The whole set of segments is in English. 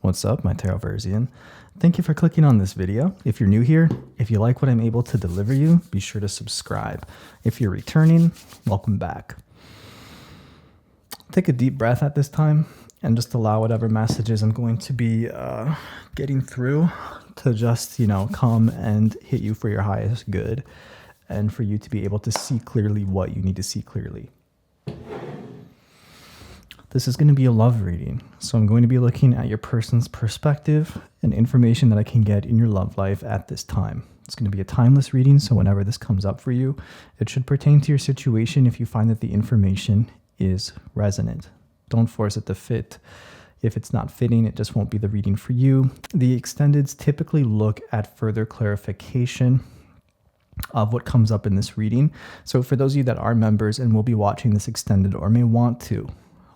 What's up, my Taroversian? Thank you for clicking on this video. If you're new here, if you like what I'm able to deliver you, be sure to subscribe. If you're returning, welcome back. Take a deep breath at this time and just allow whatever messages I'm going to be getting through to just, come and hit you for your highest good and for you to be able to see clearly what you need to see clearly. This is going to be a love reading, so I'm going to be looking at your person's perspective and information that I can get in your love life at this time. It's going to be a timeless reading, so whenever this comes up for you, it should pertain to your situation if you find that the information is resonant. Don't force it to fit. If it's not fitting, it just won't be the reading for you. The extendeds typically look at further clarification of what comes up in this reading. So for those of you that are members and will be watching this extended or may want to,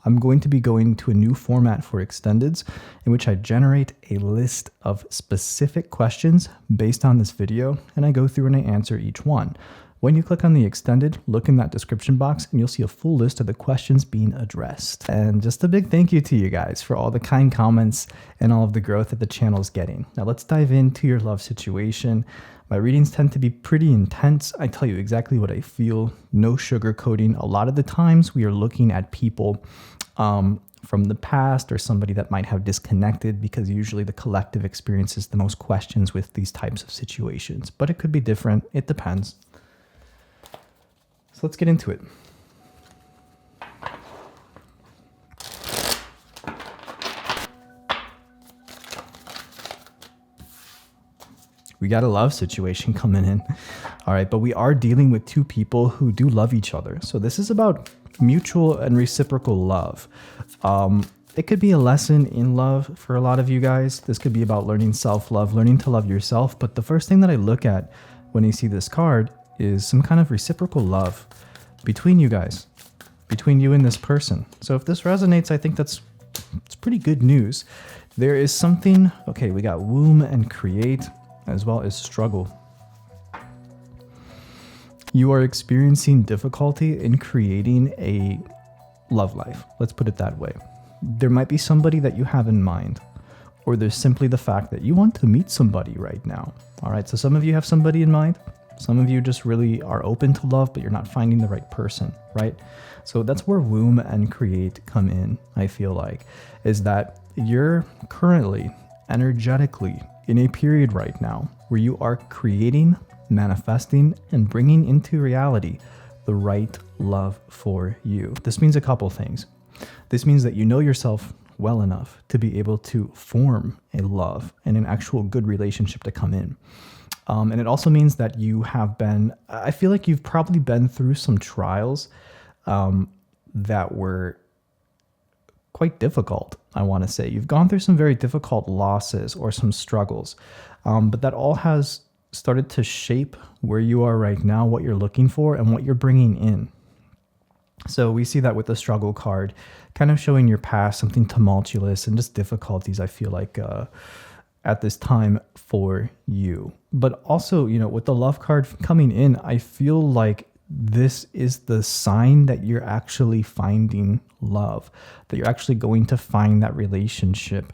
I'm going to be going to a new format for extendeds in which I generate a list of specific questions based on this video, and I go through and I answer each one. When you click on the extended, look in that description box and you'll see a full list of the questions being addressed. And just a big thank you to you guys for all the kind comments and all of the growth that the channel is getting. Now let's dive into your love situation. My readings tend to be pretty intense. I tell you exactly what I feel, no sugarcoating. A lot of the times we are looking at people from the past or somebody that might have disconnected, because usually the collective experiences the most questions with these types of situations. But it could be different. It depends. So let's get into it. We got a love situation coming in. All right, but we are dealing with two people who do love each other. So this is about mutual and reciprocal love. It could be a lesson in love for a lot of you guys. This could be about learning self-love, learning to love yourself. But the first thing that I look at when you see this card is some kind of reciprocal love between you guys, between you and this person. So if this resonates, I think it's pretty good news. There is something, okay, we got womb and create, as well as struggle. You are experiencing difficulty in creating a love life. Let's put it that way. There might be somebody that you have in mind, or there's simply the fact that you want to meet somebody right now. All right, so some of you have somebody in mind. Some of you just really are open to love, but you're not finding the right person, right? So that's where womb and create come in, I feel like, is that you're currently energetically in a period right now where you are creating, manifesting, and bringing into reality the right love for you. This means a couple things. This means that you know yourself well enough to be able to form a love and an actual good relationship to come in. And it also means that you have been, I feel like you've probably been through some trials that were quite difficult, I want to say. You've gone through some very difficult losses or some struggles, but that all has started to shape where you are right now, what you're looking for, and what you're bringing in. So we see that with the struggle card, kind of showing your past, something tumultuous and just difficulties, I feel like, at this time for you. But also, with the love card coming in, I feel like this is the sign that you're actually finding love, that you're actually going to find that relationship.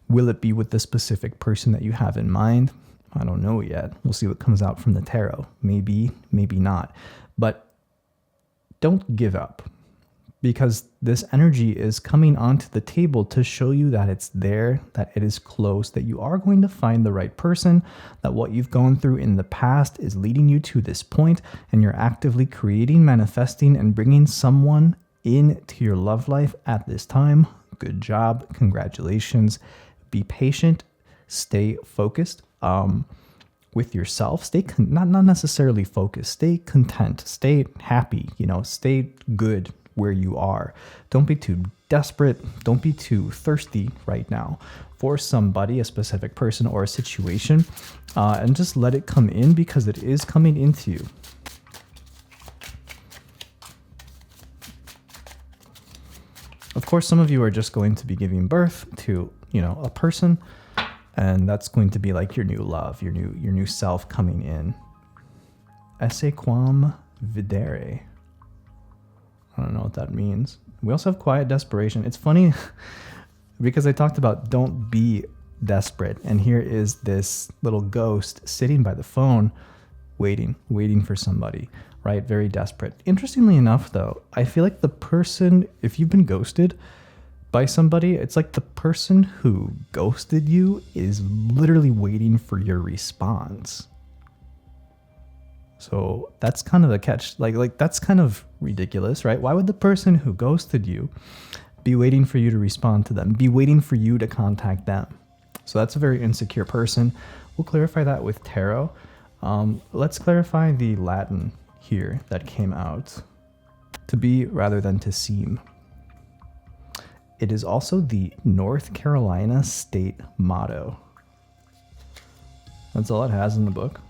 Will it be with the specific person that you have in mind? I don't know yet. We'll see what comes out from the tarot. Maybe, maybe not. But don't give up, because this energy is coming onto the table to show you that it's there, that it is close, that you are going to find the right person, that what you've gone through in the past is leading you to this point, and you're actively creating, manifesting, and bringing someone into your love life at this time. Good job. Congratulations. Be patient. Stay focused with yourself. Stay not necessarily focused. Stay content. Stay happy. Stay good where you are. Don't be too desperate. Don't be too thirsty right now for somebody, a specific person or a situation, and just let it come in, because it is coming into you. Of course, some of you are just going to be giving birth to, a person, and that's going to be like your new love, your new self coming in. Esse quam videre. I don't know what that means. We also have quiet desperation. It's funny. because I talked about don't be desperate. And here is this little ghost sitting by the phone, waiting for somebody, right? Very desperate. Interestingly enough, though, I feel like the person, if you've been ghosted by somebody, it's like the person who ghosted you is literally waiting for your response. So that's kind of the catch. Like that's kind of ridiculous, right? Why would the person who ghosted you be waiting for you to respond to them, be waiting for you to contact them? So that's a very insecure person. We'll clarify that with tarot. Let's clarify the Latin here that came out. To be rather than to seem. It is also the North Carolina state motto. That's all it has in the book.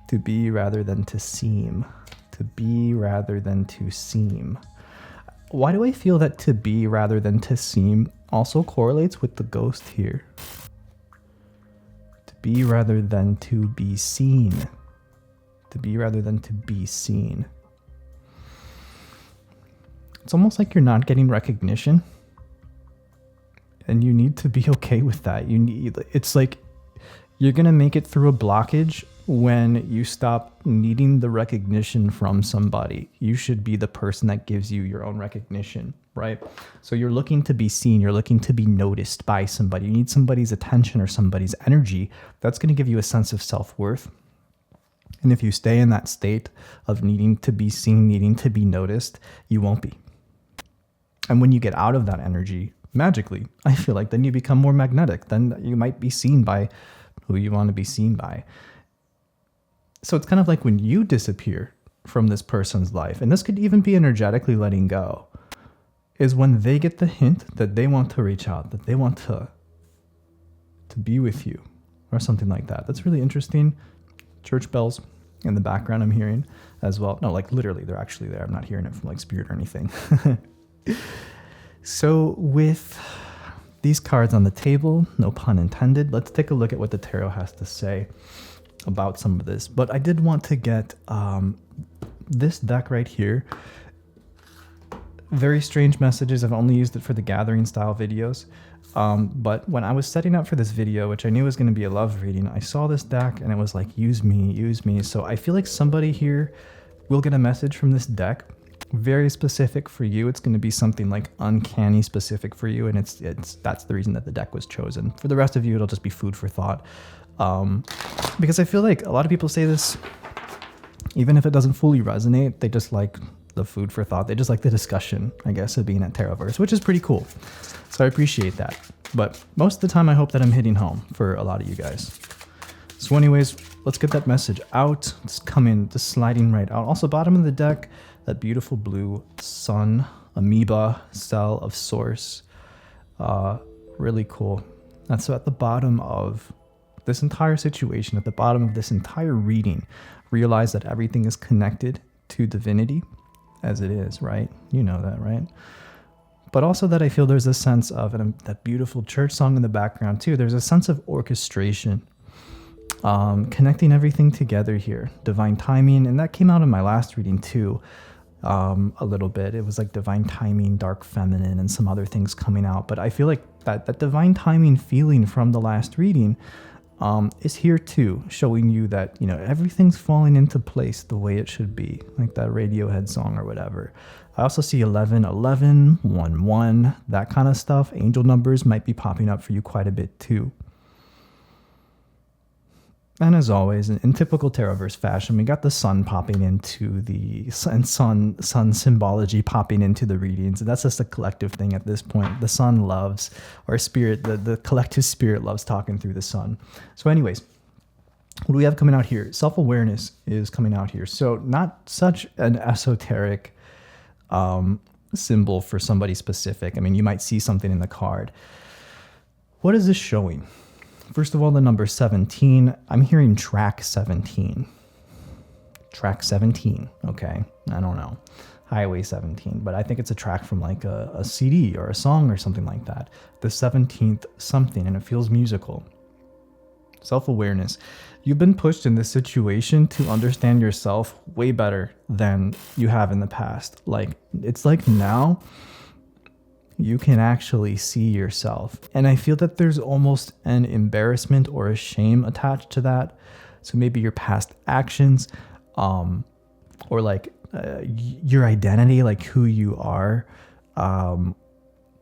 To be rather than to seem. To be rather than to seem. Why do I feel that to be rather than to seem also correlates with the ghost here? To be rather than to be seen. To be rather than to be seen. It's almost like you're not getting recognition. And you need to be okay with that. It's like you're going to make it through a blockage when you stop needing the recognition from somebody. You should be the person that gives you your own recognition, right? So you're looking to be seen. You're looking to be noticed by somebody. You need somebody's attention or somebody's energy. That's going to give you a sense of self-worth. And if you stay in that state of needing to be seen, needing to be noticed, you won't be. And when you get out of that energy, magically, I feel like then you become more magnetic. Then you might be seen by who you want to be seen by. So it's kind of like when you disappear from this person's life, and this could even be energetically letting go, is when they get the hint that they want to reach out, that they want to be with you or something like that. That's really interesting. Church bells in the background I'm hearing as well. No, like literally they're actually there. I'm not hearing it from like spirit or anything. So with these cards on the table, no pun intended, let's take a look at what the tarot has to say about some of this. But I did want to get this deck right here. Very strange messages. I've only used it for the gathering style videos. But when I was setting up for this video, which I knew was going to be a love reading, I saw this deck and it was like, use me, use me. So I feel like somebody here will get a message from this deck. Very specific for you. It's going to be something like uncanny specific for you. And that's the reason that the deck was chosen. For the rest of you, it'll just be food for thought. Because I feel like a lot of people say this, even if it doesn't fully resonate, they just like the food for thought. They just like the discussion, I guess, of being at TAROVERSE, which is pretty cool. So I appreciate that. But most of the time, I hope that I'm hitting home for a lot of you guys. So anyways, let's get that message out. It's coming, just sliding right out. Also, bottom of the deck, that beautiful blue sun, amoeba, cell of source. Really cool. That's at the bottom of this entire situation, at the bottom of this entire reading. Realize that everything is connected to divinity as it is, right? You know that, right? But also that I feel there's a sense of, and that beautiful church song in the background too, there's a sense of orchestration. Connecting everything together here. Divine timing, and that came out in my last reading too. A little bit. It was like divine timing, dark feminine, and some other things coming out. But I feel like that divine timing feeling from the last reading is here too, showing you that, you know, everything's falling into place the way it should be, like that Radiohead song or whatever. I also see 11, 11, 1, 1, that kind of stuff. Angel numbers might be popping up for you quite a bit too. And as always, in typical TAROVERSE fashion, we got the sun popping into the sun symbology popping into the readings. That's just a collective thing at this point. The sun loves, or spirit, the collective spirit loves talking through the sun. So anyways, what do we have coming out here? Self-awareness is coming out here. So not such an esoteric symbol for somebody specific. I mean, you might see something in the card. What is this showing? First of all, the number 17, I'm hearing track 17. Track 17, okay, I don't know. Highway 17, but I think it's a track from like a CD or a song or something like that. The 17th something, and it feels musical. Self-awareness. You've been pushed in this situation to understand yourself way better than you have in the past. Like, it's like now you can actually see yourself. And I feel that there's almost an embarrassment or a shame attached to that. So maybe your past actions, or like your identity, like who you are.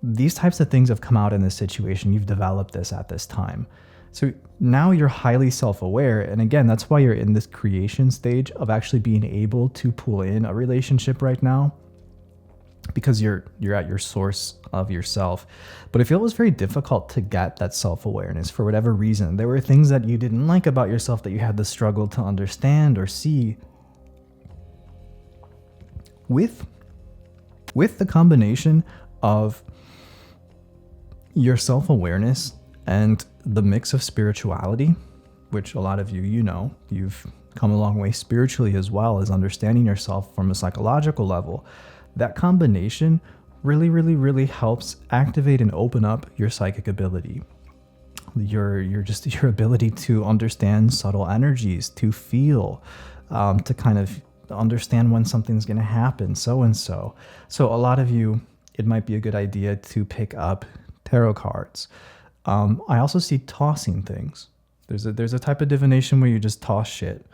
These types of things have come out in this situation. You've developed this at this time. So now you're highly self-aware. And again, that's why you're in this creation stage of actually being able to pull in a relationship right now, because you're at your source of yourself. But I feel it was very difficult to get that self-awareness for whatever reason. There were things that you didn't like about yourself that you had the struggle to understand or see. With the combination of your self-awareness and the mix of spirituality, which a lot of you've come a long way spiritually as well as understanding yourself from a psychological level. That combination really, really, really helps activate and open up your psychic ability. Your ability to understand subtle energies, to feel, to kind of understand when something's going to happen, so and so. So a lot of you, it might be a good idea to pick up tarot cards. I also see tossing things. There's a type of divination where you just toss shit,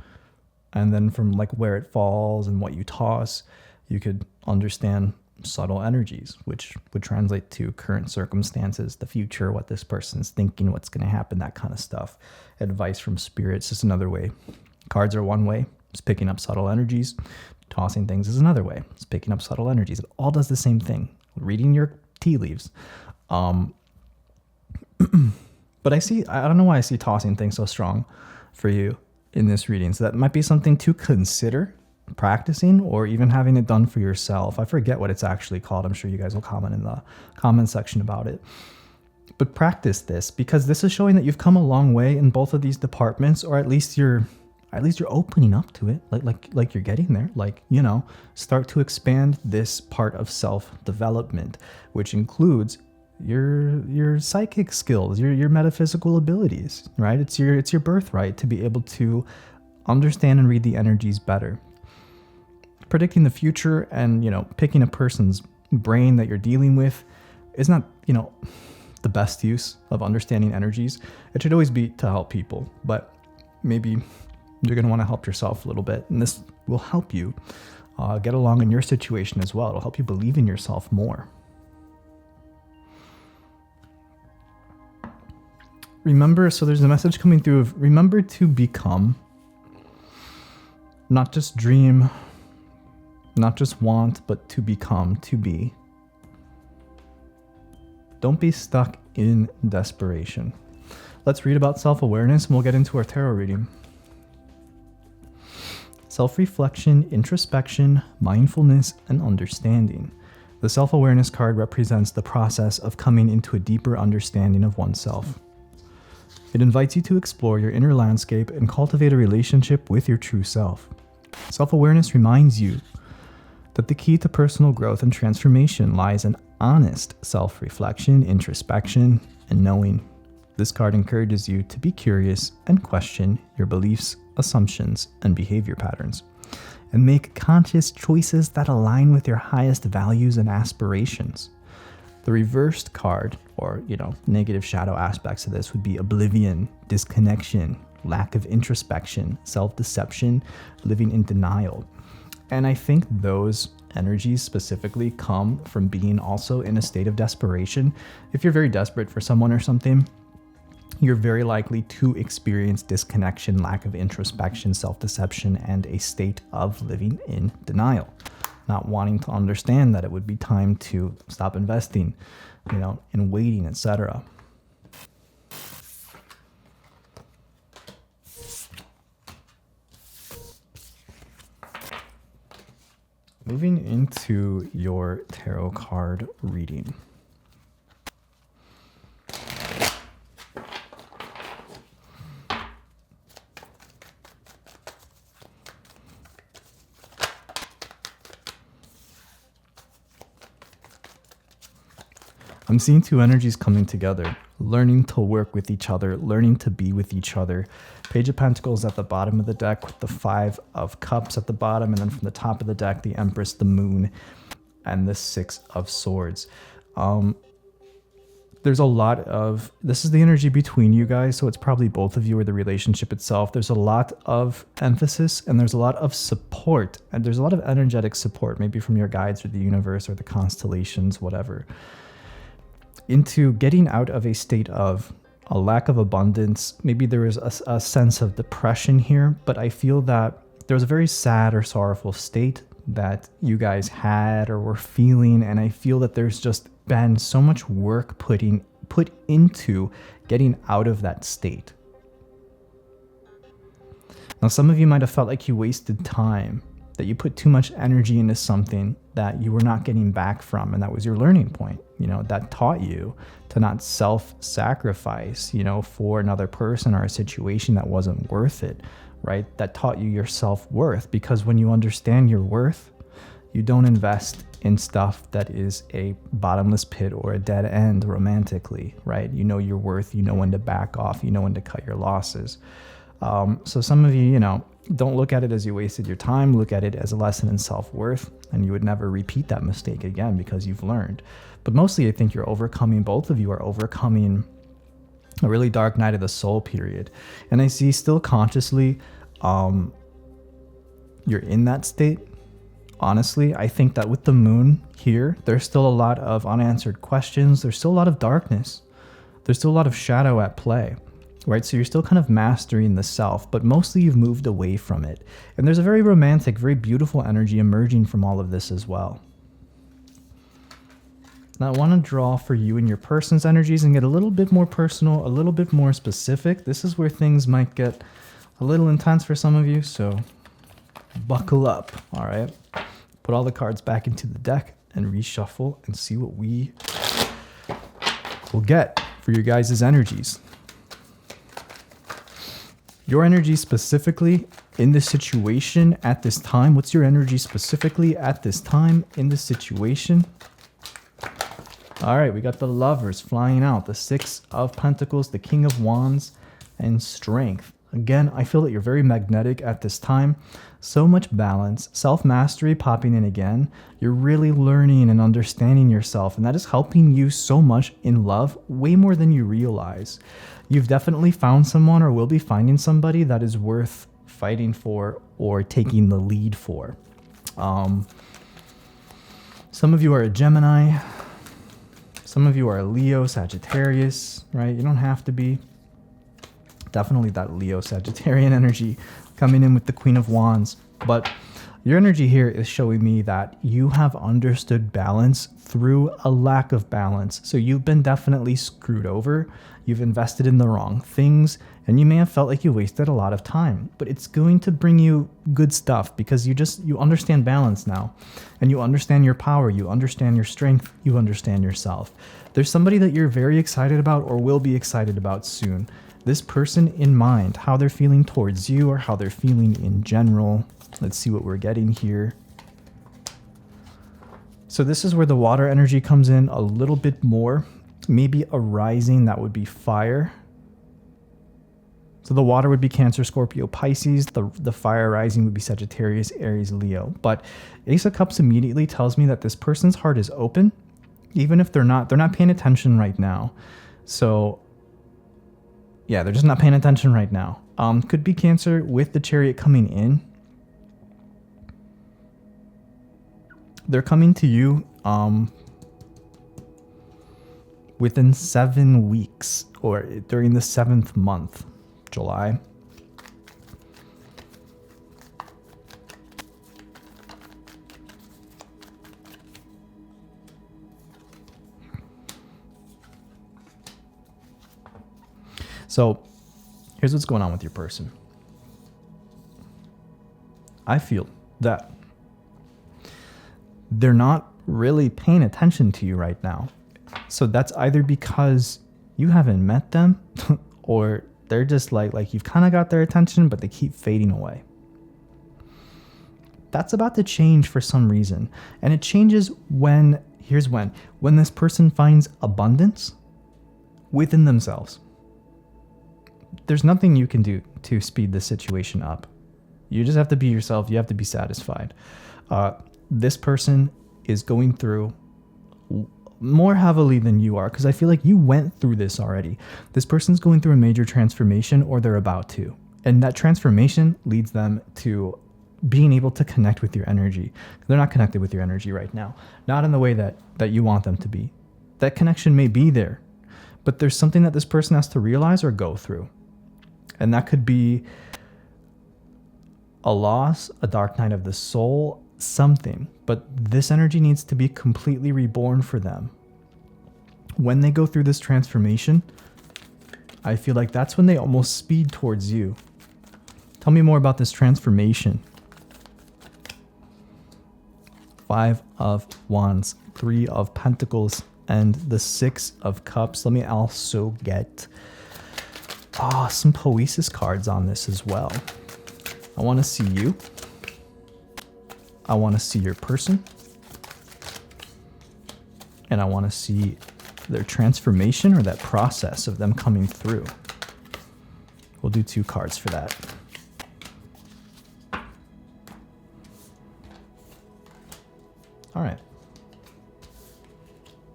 and then from like where it falls and what you toss, you could understand subtle energies, which would translate to current circumstances, the future, what this person's thinking, what's going to happen, that kind of stuff. Advice from spirits is another way. Cards are one way. It's picking up subtle energies. Tossing things is another way. It's picking up subtle energies. It all does the same thing. Reading your tea leaves. But I don't know why I see tossing things so strong for you in this reading. So that might be something to consider practicing, or even having it done for yourself. I forget what it's actually called. I'm sure you guys will comment in the comment section about it. But practice this, because this is showing that you've come a long way in both of these departments, or at least you're opening up to it, like you're getting there. Start to expand this part of self-development, which includes your psychic skills, your metaphysical abilities, right? It's your birthright to be able to understand and read the energies better. Predicting the future and, picking a person's brain that you're dealing with is not, the best use of understanding energies. It should always be to help people, but maybe you're going to want to help yourself a little bit, and this will help you get along in your situation as well. It'll help you believe in yourself more. Remember, so there's a message coming through of remember to become, not just dream, not just want, but to become, to be. Don't be stuck in desperation. Let's read about self-awareness and we'll get into our tarot reading. Self-reflection, introspection, mindfulness, and understanding. The self-awareness card represents the process of coming into a deeper understanding of oneself. It invites you to explore your inner landscape and cultivate a relationship with your true self. Self-awareness reminds you that the key to personal growth and transformation lies in honest self-reflection, introspection, and knowing. This card encourages you to be curious and question your beliefs, assumptions, and behavior patterns, and make conscious choices that align with your highest values and aspirations. The reversed card, or negative shadow aspects of this, would be oblivion, disconnection, lack of introspection, self-deception, living in denial. And I think those energies specifically come from being also in a state of desperation. If you're very desperate for someone or something, you're very likely to experience disconnection, lack of introspection, self-deception, and a state of living in denial. Not wanting to understand that it would be time to stop investing, in waiting, etc. Moving into your tarot card reading. I'm seeing two energies coming together, learning to work with each other, learning to be with each other. Page of Pentacles at the bottom of the deck with the Five of Cups at the bottom, and then from the top of the deck, the Empress, the Moon, and the Six of Swords. There's a lot of, this is the energy between you guys, so it's probably both of you or the relationship itself. There's a lot of emphasis and there's a lot of support, and there's a lot of energetic support, maybe from your guides or the universe or the constellations, whatever, into getting out of a state of a lack of abundance. Maybe there is a sense of depression here, but I feel that there was a very sad or sorrowful state that you guys had or were feeling, and I feel that there's just been so much work put into getting out of that state. Now, some of you might have felt like you wasted time, that you put too much energy into something that you were not getting back from, and that was your learning point, that taught you to not self-sacrifice, for another person or a situation that wasn't worth it, right? That taught you your self-worth, because when you understand your worth, you don't invest in stuff that is a bottomless pit or a dead end romantically, right? You know your worth, you know when to back off, you know when to cut your losses. So some of you, don't look at it as you wasted your time, look at it as a lesson in self-worth, and you would never repeat that mistake again because you've learned. But mostly I think both of you are overcoming a really dark night of the soul period. And I see still consciously, you're in that state. Honestly, I think that with the moon here, there's still a lot of unanswered questions. There's still a lot of darkness. There's still a lot of shadow at play, right? So you're still kind of mastering the self, but mostly you've moved away from it. And there's a very romantic, very beautiful energy emerging from all of this as well. Now I want to draw for you and your person's energies and get a little bit more personal, a little bit more specific. This is where things might get a little intense for some of you, so buckle up, all right? Put all the cards back into the deck and reshuffle and see what we will get for your guys' energies. Your energy specifically in this situation at this time. What's your energy specifically at this time in this situation? All right, we got the Lovers flying out, the Six of Pentacles, the King of Wands, and Strength. Again, I feel that you're very magnetic at this time. So much balance, self-mastery popping in again. You're really learning and understanding yourself, and that is helping you so much in love, way more than you realize. You've definitely found someone or will be finding somebody that is worth fighting for or taking the lead for. Some of you are a Gemini. Some of you are a Leo, Sagittarius, right? You don't have to be. Definitely that Leo Sagittarian energy coming in with the Queen of Wands. But your energy here is showing me that you have understood balance through a lack of balance. So you've been definitely screwed over. You've invested in the wrong things, and you may have felt like you wasted a lot of time, but it's going to bring you good stuff because you understand balance now, and you understand your power, you understand your strength, you understand yourself. There's somebody that you're very excited about or will be excited about soon. This person in mind, how they're feeling towards you or how they're feeling in general. Let's see what we're getting here. So this is where the water energy comes in a little bit more. Maybe a rising, that would be fire. So the water would be Cancer, Scorpio, Pisces. The fire rising would be Sagittarius, Aries, Leo. But Ace of Cups immediately tells me that this person's heart is open, even if they're not paying attention right now. So yeah, they're just not paying attention right now. Could be Cancer with the Chariot coming in. They're coming to you within 7 weeks or during the 7th month, July. So here's what's going on with your person. I feel that they're not really paying attention to you right now. So that's either because you haven't met them or they're just like you've kind of got their attention, but they keep fading away. That's about to change for some reason. And it changes when this person finds abundance within themselves. There's nothing you can do to speed the situation up. You just have to be yourself. You have to be satisfied. This person is going through more heavily than you are, because I feel like you went through this already. This person's going through a major transformation, or they're about to. And that transformation leads them to being able to connect with your energy. They're not connected with your energy right now. Not in the way that you want them to be. That connection may be there, but there's something that this person has to realize or go through. And that could be a loss, a dark night of the soul, something. But this energy needs to be completely reborn for them. When they go through this transformation, I feel like that's when they almost speed towards you. Tell me more about this transformation. 5 of Wands, 3 of Pentacles, and the 6 of Cups. Let me also get some Poesis cards on this as well. I want to see you. I want to see your person. And I want to see their transformation or that process of them coming through. We'll do 2 cards for that. All right.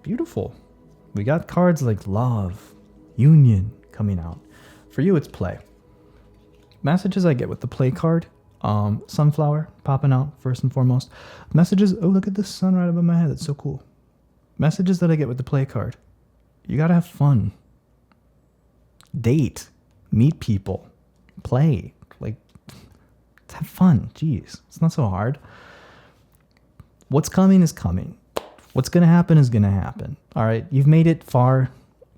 Beautiful. We got cards like love, union coming out. For you, it's play. Messages I get with the play card, sunflower popping out first and foremost. Messages, oh, look at the sun right above my head. That's so cool. Messages that I get with the play card. You gotta have fun. Date, meet people, play, like, have fun. Jeez, it's not so hard. What's coming is coming. What's gonna happen is gonna happen. All right, you've made it far.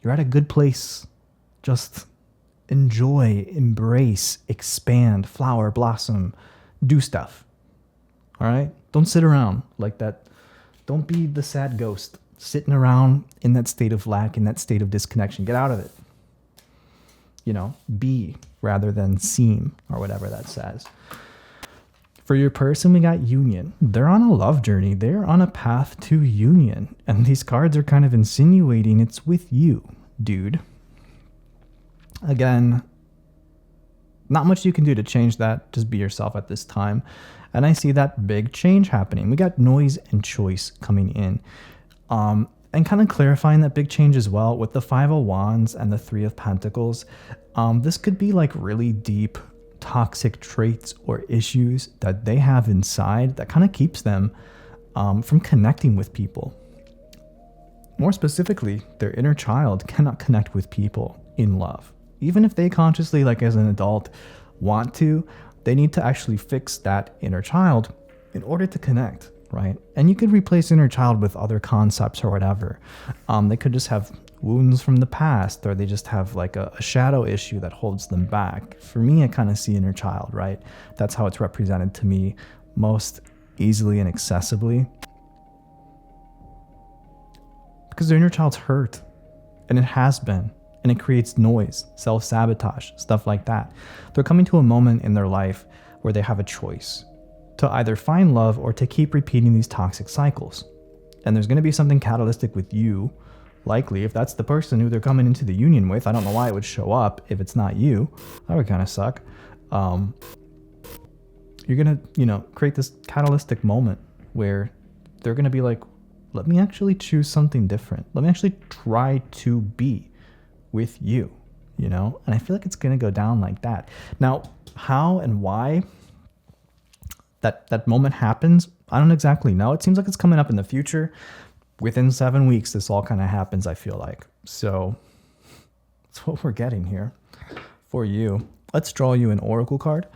You're at a good place. Just enjoy, embrace, expand, flower, blossom, do stuff. All right? Don't sit around like that. Don't be the sad ghost sitting around in that state of lack, in that state of disconnection. Get out of it. You know, be rather than seem, or whatever that says. For your person, we got union. They're on a love journey. They're on a path to union. And these cards are kind of insinuating it's with you, dude. Again, not much you can do to change that. Just be yourself at this time. And I see that big change happening. We got noise and choice coming in. And kind of clarifying that big change as well with the 5 of Wands and the 3 of Pentacles. This could be like really deep toxic traits or issues that they have inside that kind of keeps them from connecting with people. More specifically, their inner child cannot connect with people in love. Even if they consciously, like as an adult, want to, they need to actually fix that inner child in order to connect, right? And you could replace inner child with other concepts or whatever. They could just have wounds from the past, or they just have like a shadow issue that holds them back. For me, I kind of see inner child, right? That's how it's represented to me most easily and accessibly. Because their inner child's hurt, and it has been. And it creates noise, self-sabotage, stuff like that. They're coming to a moment in their life where they have a choice to either find love or to keep repeating these toxic cycles. And there's going to be something catalytic with you, likely, if that's the person who they're coming into the union with. I don't know why it would show up if it's not you. That would kind of suck. You're going to, create this catalytic moment where they're going to be like, let me actually choose something different. Let me actually try to be with you, and I feel like it's going to go down like that. Now, how and why that moment happens, I don't exactly know. It seems like it's coming up in the future. Within 7 weeks, this all kind of happens, I feel like. So that's what we're getting here for you. Let's draw you an oracle card,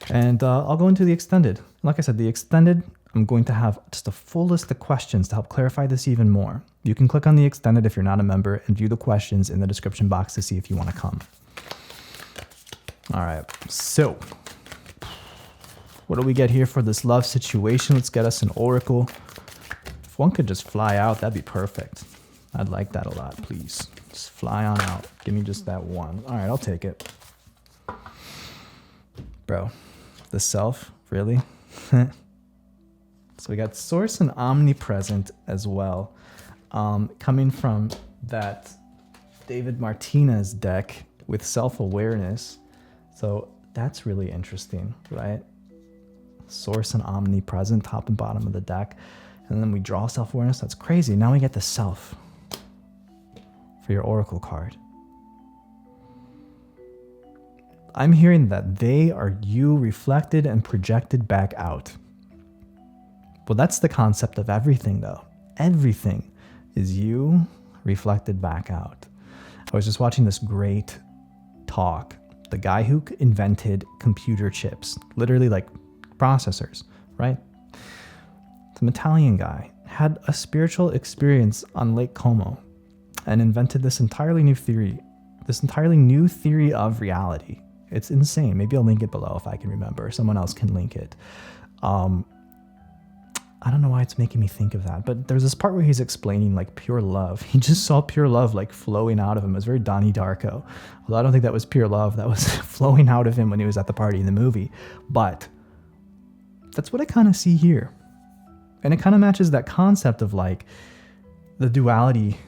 and I'll go into the extended. Like I said, the extended, I'm going to have just a full list of questions to help clarify this even more. You can click on the extended if you're not a member and view the questions in the description box to see if you want to come. All right, so what do we get here for this love situation? Let's get us an oracle. If one could just fly out, that'd be perfect. I'd like that a lot, please. Just fly on out. Give me just that one. All right, I'll take it. Bro, the self, really? So we got source and omnipresent as well. Coming from that David Martinez deck with self-awareness. So that's really interesting, right? Source and omnipresent, top and bottom of the deck. And then we draw self-awareness. That's crazy. Now we get the self for your oracle card. I'm hearing that they are you reflected and projected back out. Well, that's the concept of everything, though. Everything is you reflected back out. I was just watching this great talk. The guy who invented computer chips, literally like processors, right? The Italian guy had a spiritual experience on Lake Como and invented this entirely new theory of reality. It's insane. Maybe I'll link it below if I can remember. Someone else can link it. I don't know why it's making me think of that, but there's this part where he's explaining like pure love. He just saw pure love like flowing out of him. It was very Donnie Darko. Although I don't think that was pure love. That was flowing out of him when he was at the party in the movie. But that's what I kind of see here. And it kind of matches that concept of like the duality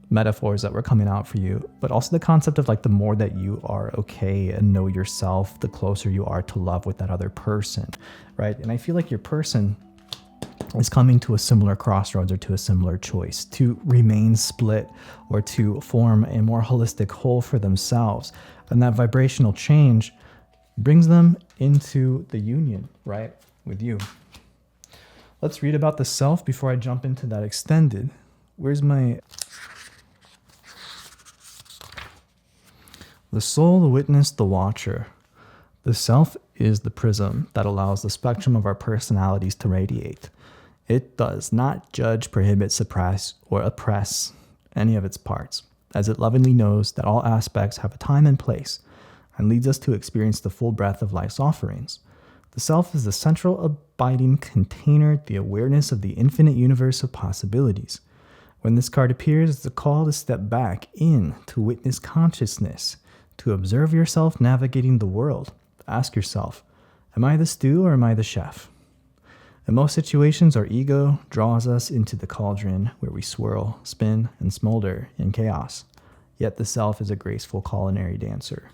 metaphors that were coming out for you, but also the concept of like the more that you are okay and know yourself, the closer you are to love with that other person, right? And I feel like your person is coming to a similar crossroads or to a similar choice to remain split or to form a more holistic whole for themselves. And that vibrational change brings them into the union, right, with you. Let's read about the self before I jump into that extended. Where's my... The soul, the witness, the watcher. The self is the prism that allows the spectrum of our personalities to radiate. It does not judge, prohibit, suppress, or oppress any of its parts, as it lovingly knows that all aspects have a time and place, and leads us to experience the full breadth of life's offerings. The self is the central abiding container, the awareness of the infinite universe of possibilities. When this card appears, it's a call to step back in, to witness consciousness, to observe yourself navigating the world. Ask yourself, am I the stew or am I the chef? In most situations, our ego draws us into the cauldron where we swirl, spin, and smolder in chaos. Yet the self is a graceful culinary dancer.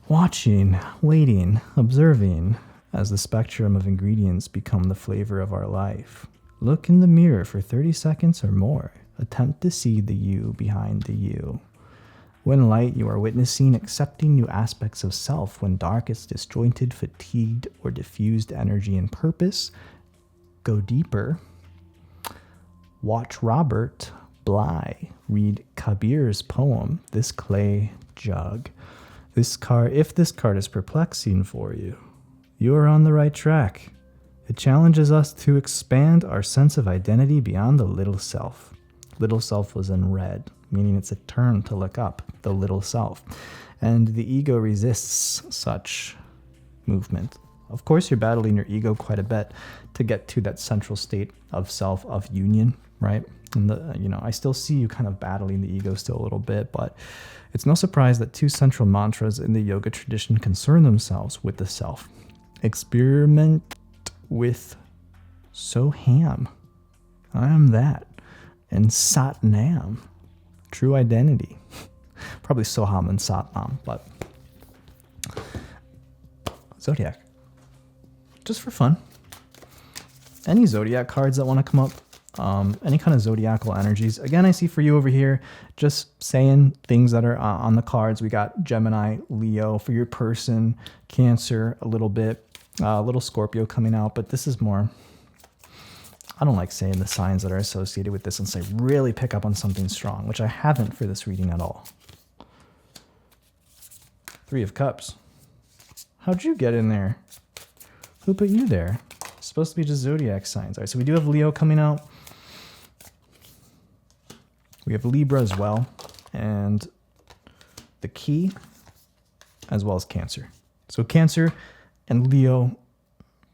Watching, waiting, observing as the spectrum of ingredients become the flavor of our life. Look in the mirror for 30 seconds or more. Attempt to see the you behind the you. When light, you are witnessing accepting new aspects of self. When dark, it's disjointed, fatigued, or diffused energy and purpose. Go deeper. Watch Robert Bly read Kabir's poem, This Clay Jug. If this card is perplexing for you, you are on the right track. It challenges us to expand our sense of identity beyond the little self. Little self was in red, meaning it's a turn to look up, the little self. And the ego resists such movement. Of course, you're battling your ego quite a bit to get to that central state of self, of union, right? And I still see you kind of battling the ego still a little bit, but it's no surprise that two central mantras in the yoga tradition concern themselves with the self. Experiment with Soham, I am that, and Sat Nam, true identity. Probably Soham and Sat Nam, but Zodiac, just for fun. Any Zodiac cards that want to come up, any kind of zodiacal energies. Again, I see for you over here, just saying things that are on the cards. We got Gemini, Leo for your person, Cancer a little bit, a little Scorpio coming out, but this is more, I don't like saying the signs that are associated with this and say really pick up on something strong, which I haven't for this reading at all. Three of Cups. How'd you get in there? Who put you there? It's supposed to be just zodiac signs. All right, so we do have Leo coming out. We have Libra as well, and the key, as well as Cancer. So Cancer and Leo,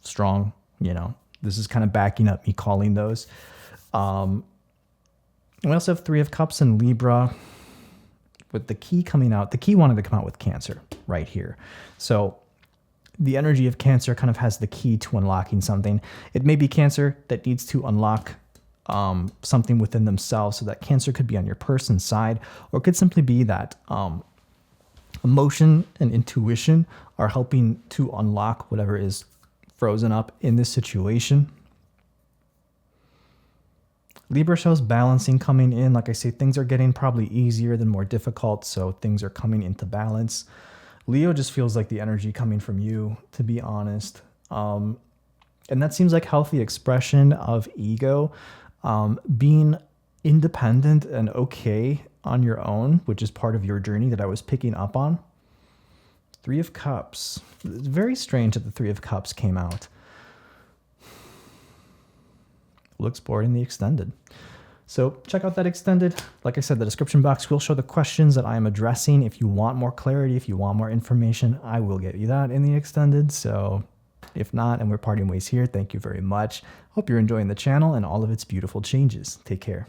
strong, This is kind of backing up me calling those. We also have Three of Cups and Libra with the key coming out. The key wanted to come out with Cancer right here. So the energy of Cancer kind of has the key to unlocking something. It may be Cancer that needs to unlock something within themselves, so that Cancer could be on your person's side, or it could simply be that emotion and intuition are helping to unlock whatever is frozen up in this situation. Libra shows balancing coming in. Like I say, things are getting probably easier than more difficult, so things are coming into balance. Leo just feels like the energy coming from you, to be honest. And that seems like healthy expression of ego, being independent and okay on your own, which is part of your journey that I was picking up on. Three of Cups. It's very strange that the Three of Cups came out. We'll explore it in the extended. So check out that extended. Like I said, the description box will show the questions that I am addressing. If you want more clarity, if you want more information, I will get you that in the extended. So if not, and we're parting ways here, thank you very much. Hope you're enjoying the channel and all of its beautiful changes. Take care.